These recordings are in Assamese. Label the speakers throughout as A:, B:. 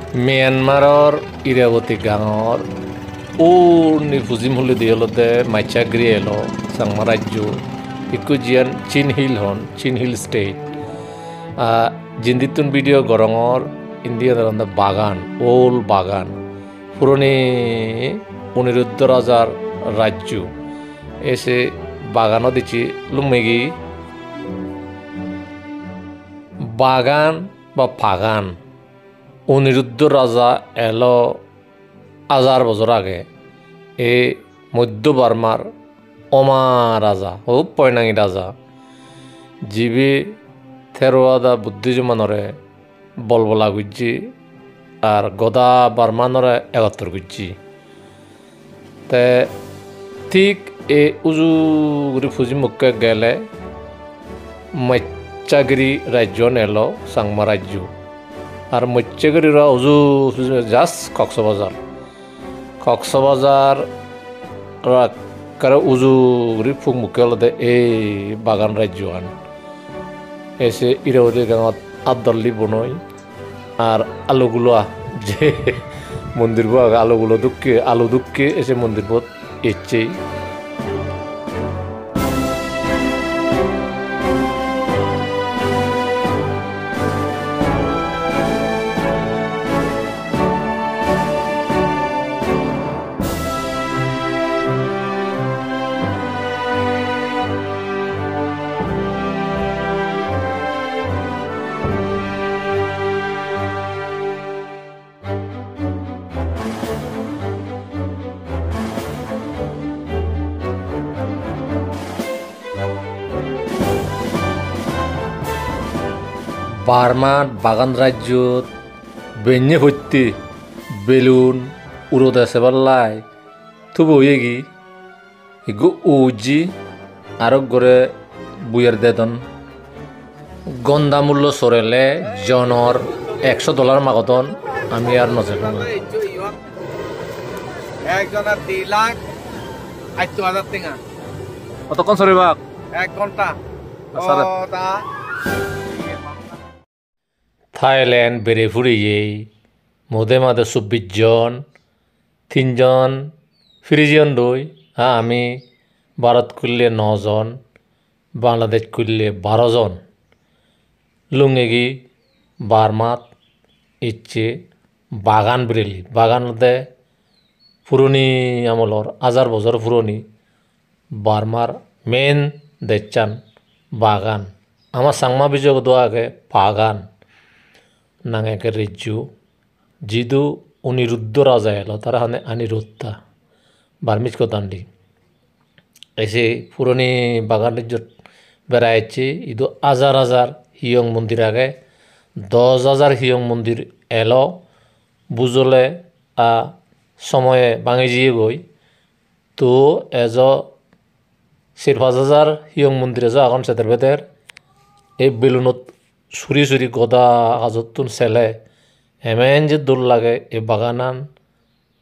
A: মিয়ানমাৰৰ ইৰাৱতী গাঁৱৰ ফুজিম হলে দিয়েলতে মাইচাগিৰি এলো চাংমা ৰাজ্য ইকু জিয়ান চিন হিল ষ্টেট জিন্দিতুন ভিডিঅ' গৰঙৰ ইণ্ডিয়া দাৰান্দা বাগান বাগান পুৰণি অনিৰুদ্ধ ৰাজাৰ ৰাজ্য এসে বাগানত দিছি লুমেগি বাগান বা বাগান অনিরুদ্ধ রাজা এলো 1000 বছর আগে এই মধ্য বার্মার অমা রাজা ও পয়নাঙ্গি রাজা জিবি থেরোয়াদা বুদ্ধিজমানরে বলবলা গুজি আর গদা বার্মানরে 71 গুজি তে ঠিক এই উজুগুড়ি ফুজি মুখে গেলে মাইচাগিরি রাজ্য নেলো চাংমা রাজ্য আর মৎস্যগিরির উজু জাস্ট কক্সবাজার কারো উজুগুড়ি ফুক মুখে হলদে এই বাগান রাজ্যখান এসে ইরাবতী গাঁৱত আদলি বনই আর আলুগুলো যে মন্দির আলুগুলো আলু দুঃখে এসে মন্দির এসছেই বার্মার বাগান রাজ্যত বেঞ্জে ভর্তি বেলুন উড়োদ আছে পাল্লাই থুব হয়ে গি এগু উজি আরো করে বুয়ের দেদন গন্দা মূল্য সরেলে জনর $100 মাগতন আমি আর নজর
B: একজনের 2,80,000 টাকা
A: কতক্ষণ সরিবা
B: 1 ঘন্টা
A: থাইল্যান্ড বেড়ে ফুরিয়ে মধ্যে 24 জন 3 জন ফ্রিজিয়ন দই আমি ভারত করলে 9 জন বাংলাদেশ করলে 12 জন লুঙ্গেগি বার্মাত ইচ্ছে বাগান বেরেলি বাগানতে পুরনি আমলর 1000 বছর পুরনি বার্মার মেন দেচান বাগান আমার সাংমা বিজয় দোয়াকে বাগান নাঙেকে রাজ্য জিদু অনিরুদ্ধ রাজা এলো তারা হানে অনিরুদ্ধা বার্মিজ কথান্ডি এসে পুরনি বাগান রাজ্য বেড়াইছে ইদু 1000 হিয়ং মন্দির আগে 10,000 হিয়ং মন্দির এলো বুঝলে সময়ে ভাঙে জিয়ে গই তো 4,000 হিয়ং মন্দির এখন সেদের ভেতর এই বেলুনত সুরি গদা হাজতুন ছেলে এমেন যে দূর লাগে এই বাগানান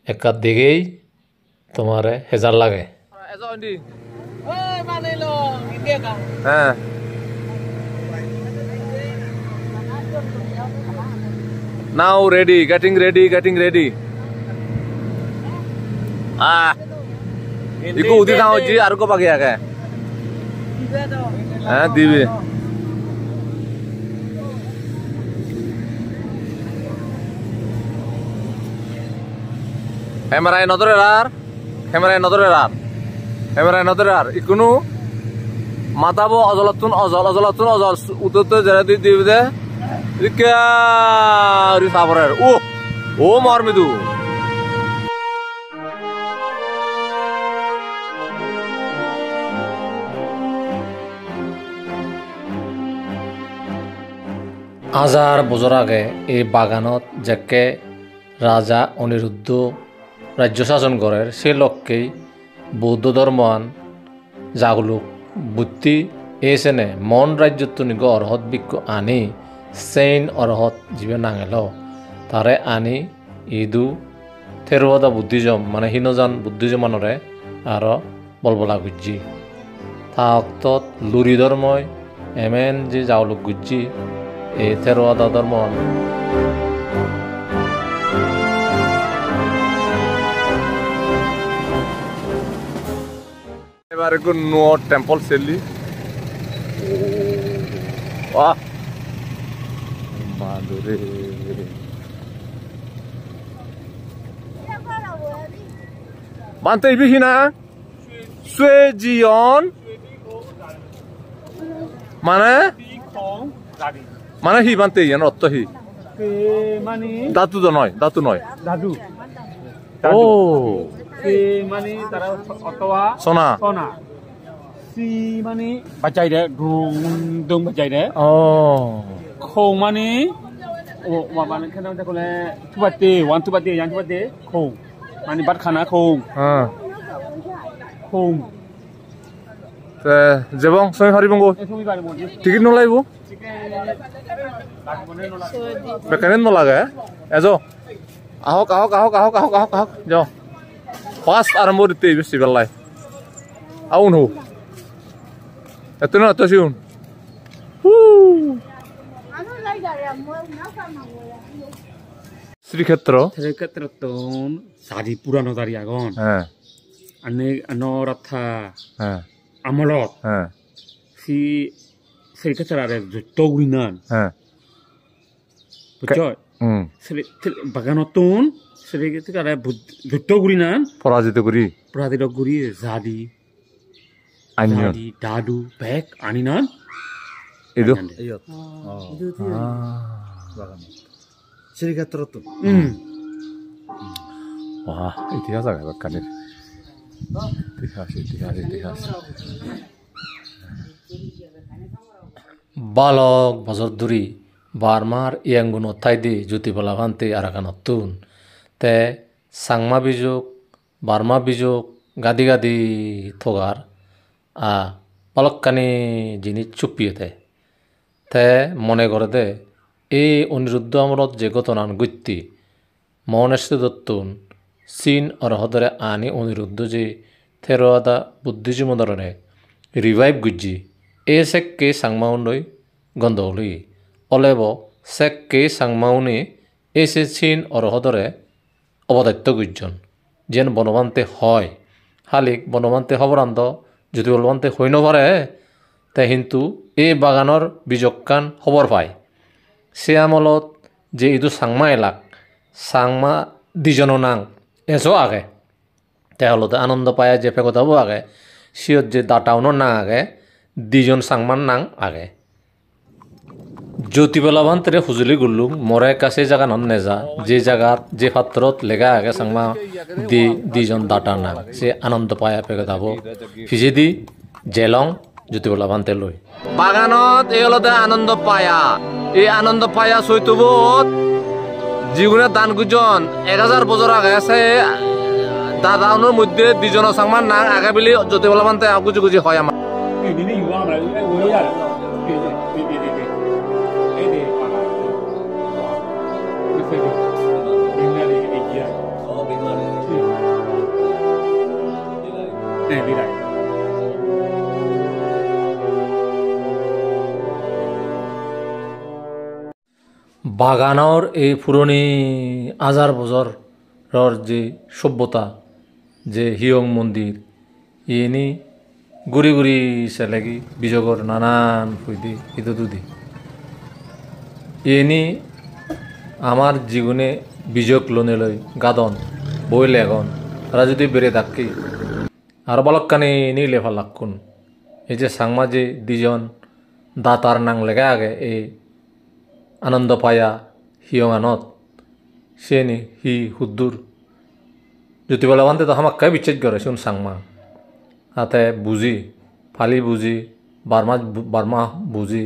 A: একা দিকেই তোমারে হেজার লাগে হ্যাঁ নাও রেডি গেটিং রেডি ইকো উদি খাও জি আর কো বাকি আগে হ্যাঁ দিবে ক্যামেরায় নজরে আর ইকুনু মাতাবো অজল উত্তর জেলা দিবে দে সাবরের ও মরমিদু হাজার বছর আগে এই বাগানত যাকে রাজা অনিরুদ্ধ রাজ্য শাসন করে সে লক্ষ্যেই বৌদ্ধ ধর্মান জাগলুক বুদ্ধি এসেনে মন রাজ্যত নিগ অরহত বিক্ষ আনি সেইন অরহত জীবে নাঙেল তারে আনি ইদু থেরোয়াদা বুদ্ধিজম মানে হীনজান বুদ্ধিজমানরে আর বলবলা গুজি তা অক্তত লুরি ধর্মই এমেন যে জাগলুক গুজি এই থেরোয়াদা ধর্ম
C: are good no temple selly. Wah. Madure. Bante ibi hina. Sue Jion. Mana? Mana hi bante yan otto hi.
D: Mani
C: Datu do noy, datu noy.
D: Dadu.
C: Oh.
D: Mani tara ottawa
C: Sona.
D: Sona. Mani bajai de dong bajai de.
C: Oh.
D: Khong mani wa ban khan ta ko le thubate wan thubate yan thubate khong. Mani bat khana khong. Khong.
C: তে জেবং সই হারিবং গো
D: E thumi bari mo.
C: Ticket নলাইব বেকারেন নলাগে এজো আহক আহক আহক আহক আহক আহক আহক যাও ফার্স্ট আরম্ভ দিতে বেশি বেলাই আউন হো এত না তো শুন Srikshetra
D: Treketraton sari purano dari agon.
C: হ্যাঁ
D: Ane anoratha
C: হ্যাঁ
D: amolot.
C: হ্যাঁ
D: Si Treketra re jutogrinan.
C: হ্যাঁ
D: Pucoy.
C: হুম
D: Baganoton Treketra re jutogrinan.
C: পরাজিত করি
D: Pradiro guri zadi.
C: আইনিয়ন
D: Zadi dadu bek aninan.
C: এদো
E: শ্রীক্ষেত্রতো
C: 와 ইতিহাস আগে বাকানের ইতিহাস ইতিহাস ইতিহাস
A: বালক বছর ধরি বারমার ইয়াঙ্গুন অথাই দি জ্যোতি বলাভান্তে আরাকানতুন তে সাংমা বিযোগ বার্মা বিযোগ গাদি গাদি থগার বালককানি জিনিস চুপিয়েতে তে মনে করে দে এই অনিরুদ্ধ আমরত যে ঘটনান গত্যি মহনেশ্বর দত্তুন চীন অরহদরে আনি অনিরুদ্ধ যে থেরোয়াদা বুদ্ধিজীম ধরনে রিভাইভ গুজি এ সেককে সাংমাউনই গন্ধলি অলেব সেককে সাংমাউনি এসে চীন অরহদরে অবদায়িত্ব গুজন যেন বনবান্তে হয় হালিক বনবান্তে হবরান্ত যদি বলবান্তে হই নপারে তে কিন্তু এই বাগানৰ বিজকান খবৰ পায় সে আমলত যে ইদু সাংমা এলাক সাংমা দিজন নাং এসো আগে তেহলতে আনন্দ পায় যে ফেকতাবো আগে সিয়ত যে দাটাউনৰ নাং আগে দিজন সাংমান নাং আগে জ্যোতিবেলাভান্তেরে হুজুলি গুল্লুম মরে কাছে জায়গা নন নেজা যে জায়গাত যে পাত্রত লেগা আগে সাংমা দিজন দাটা নাং সে আনন্দ পায় ফেকতাবো ফিজে দি জেলং জ্যোতিবেলাভান্তে লই বাগানত এই হলতে আনন্দ পায়া এই আনন্দ পায়া চৈতবত জীবনের দান গুজন 1000 বছর আগে আছে দাদাউনের মধ্যে দুজনের সাংমান নাং আগে বলি জ্যোতিবেলাভান্তে গুজি গুজি হয় আমার
D: Ini juga mana? Ini ya. Ini mana? Ini ini dia. Oh, bagaimana? Ini dia.
A: বাগানৰ এই পুৰণি 1000 বছৰৰ যে সভ্যতা যে হিয়ং মন্দিৰ ইনি গুৰি গুৰি চেলেগি বিজগৰ নানান ফুইদি ইটো দুদি ইনি আমার জীবনে বিজগ লোনে লই গাদন বই লেগন তারা যদি বেড়ে থাকি আর বলকানি নি লেফা লাগুন এই যে সাংমা যে দুজন দাতার নাং লেগে আগে এই আনন্দ পায়া হিয়ঙানত সে নি হি হুদ্দুর জ্যোতিবেলাভান্তে তো হামাক্কাই বিচ্ছেদ করে শুন সাংমা হাতে বুঝি ফালি বুঝি বার্মা বুঝি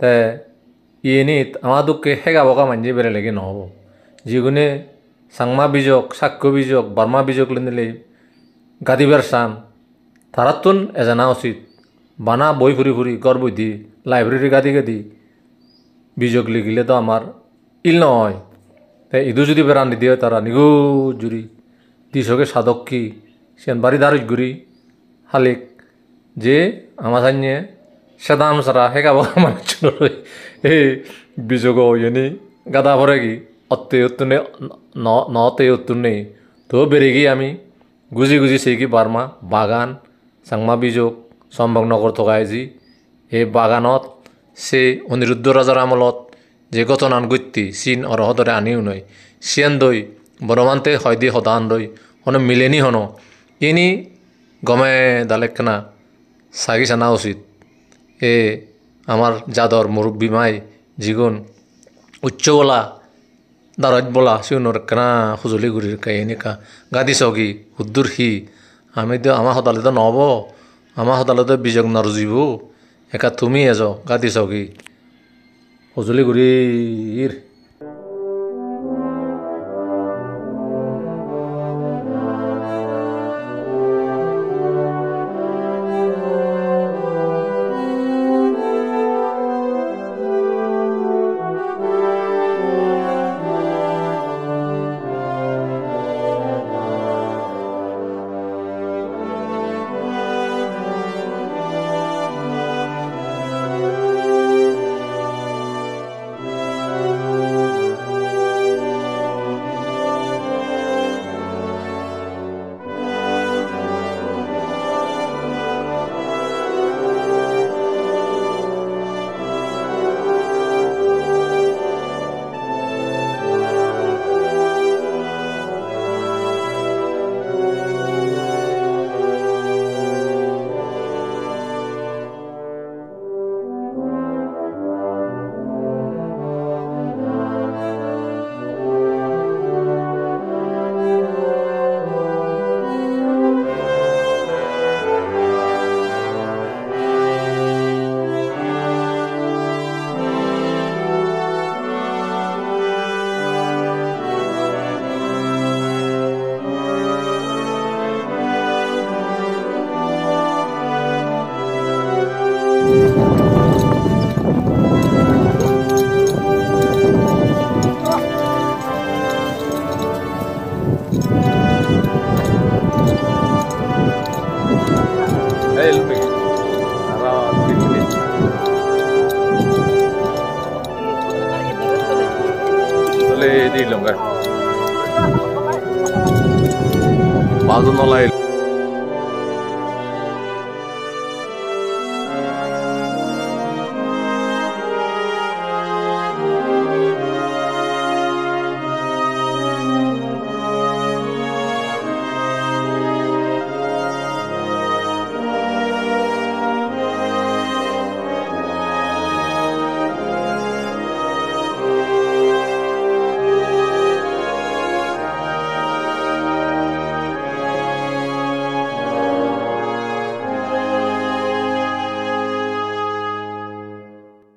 A: তে ইনিত আমার দুঃখে হেগা বকা মানজি বেড়ে লেগে নহব যিগুনে সাংমা বিজক সাক্ষ্য বিজক বার্মা বিজক নিলে গাদিবার সান তারাতুন এজানা উচিত বানা বই ফুরি ফুরি গড় বই দি লাইব্রেরি গাদি গাদি বিজক লিখিলে তো আমার ইল নহয় তাই ইদু যদি বেড়ান দিয়ে তারা নিগু জুড়ি দিশকে সাধক কি সেন বাড়ি দারুজ গুড়ি হালিক যে আমার সাইনে সেদাম সারা হেগা বকা মানুষ এই বিজগ ইনি গাদা ভরে কি অত্তে উত্তুনে নতে উত্তুনে তো বেড়ে গিয়ে আমি গুজি গুজি সেই কি বার্মা বাগান চাংমা বিযোগ চম্বকনগৰ থকা যি এই বাগানত সে অনিৰুদ্ধ ৰাজাৰ আমলত যে ঘটনান গত্যি চীন অৰহদৰে আনিও নয় চিয়ান দই বনমান্তে হয় দি সদান দই হনো মিলেনি হনো ইনি গমে দালেকনা চাগি জানা উচিত এ আমার যাদর মুরব্বী মাই যিগুণ উচ্চবলা দারাজ বলা সিউনর কেনা সুজলি গুড়ির কাহিনিকা গাদি চগি হুদ্দুর হি আমি তো আমার সদালে তো নহব আমার সদালে তো বিজগ নরজিব একা তুমি এজ গাদি চগি সুজলি গুড়ির di longgar. Bazo nolai